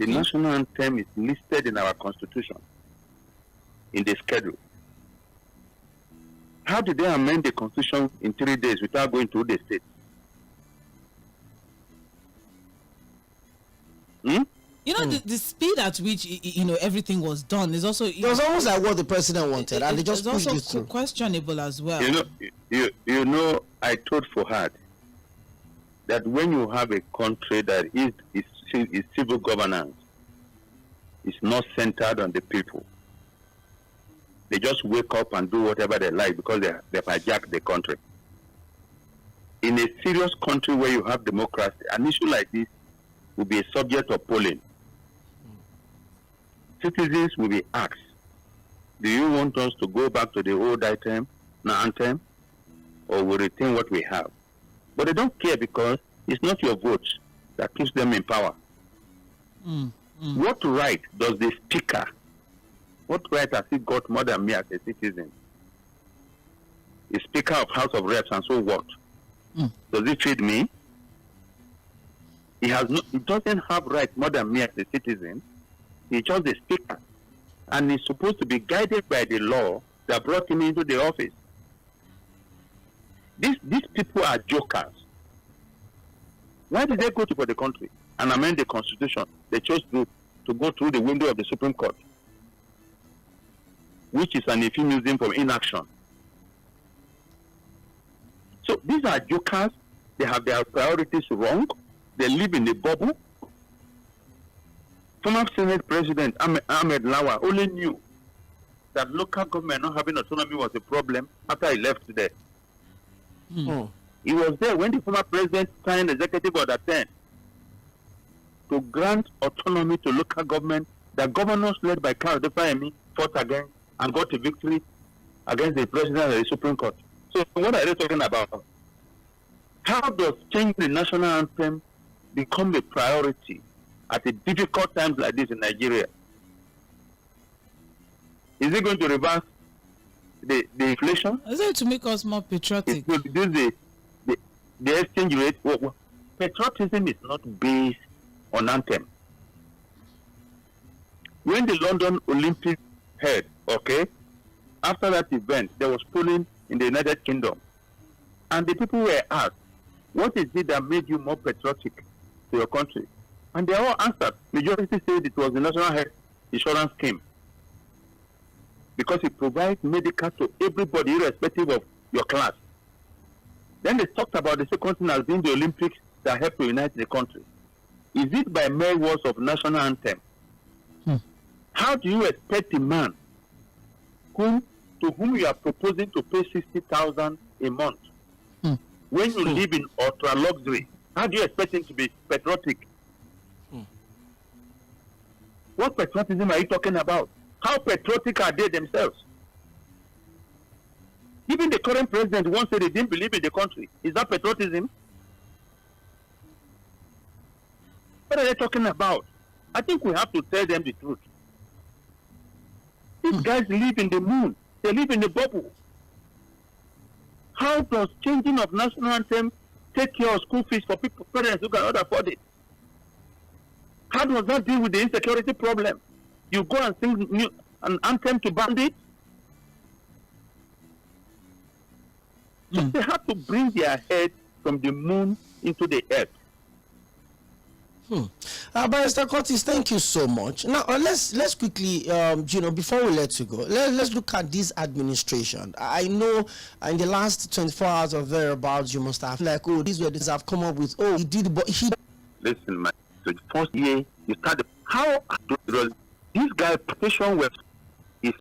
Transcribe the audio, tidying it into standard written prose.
The national anthem is listed in our constitution, in the schedule. How did they amend the constitution in 3 days without going to the state? You know, the speed at which everything was done is also. It was almost like what the president wanted, and they just pushed it through. Questionable as well. You know, I told Fᴜʟhaḍ that when you have a country that is civil governance, is not centered on the people. They just wake up and do whatever they like because they hijack the country. In a serious country where you have democracy, an issue like this will be a subject of polling. Citizens will be asked, do you want us to go back to the old anthem, or will retain what we have? But they don't care because it's not your vote that keeps them in power. What right does the speaker, what right has he got more than me as a citizen? The Speaker of House of Reps, and so what? Does he feed me? He doesn't have right more than me as a citizen. He's just the speaker. And he's supposed to be guided by the law that brought him into the office. These people are jokers. Why did they go for the country and amend the constitution? They chose to go through the window of the Supreme Court, which is an euphemism for inaction. So these are jokers. They have their priorities wrong. They live in a bubble. Former Senate President Ahmed Lawa only knew that local government not having autonomy was a problem after he left there. He was there when the former president signed Executive Order 10 to grant autonomy to local government that governors led by Káyọ̀dé Fáyẹ̀mí fought against and got a victory against the president of the Supreme Court. So what are they talking about? How does changing the national anthem become a priority at a difficult times like this in Nigeria? Is it going to reverse the inflation? Is it to make us more patriotic? It will reduce the exchange rate. Well, patriotism is not based on anthem. When the London Olympics held, after that event, there was polling in the United Kingdom. And the people were asked, what is it that made you more patriotic to your country? And they all answered. Majority said it was the National Health Insurance Scheme, because it provides medical to everybody irrespective of your class. Then they talked about the second thing as being the Olympics that helped to unite the country. Is it by mere words of national anthem? How do you expect a man to whom you are proposing to pay 60,000 a month, when you live in ultra luxury? How do you expect him to be patriotic? What patriotism are you talking about? How patriotic are they themselves? Even the current president once said he didn't believe in the country. Is that patriotism? What are they talking about? I think we have to tell them the truth. These guys live in the moon. They live in the bubble. How does changing of national anthem take care of school fees for people, parents who cannot afford it? How does that deal with the insecurity problem? You go and sing an anthem to bandits? So they have to bring their head from the moon into the earth. Barrister Curtis, thank you so much. Now let's quickly, before we let you go, let's look at this administration. I know in the last 24 hours or thereabouts, you must have these were these have come up with. He did, but he. Listen, man. So the first year you started. How these guys petition were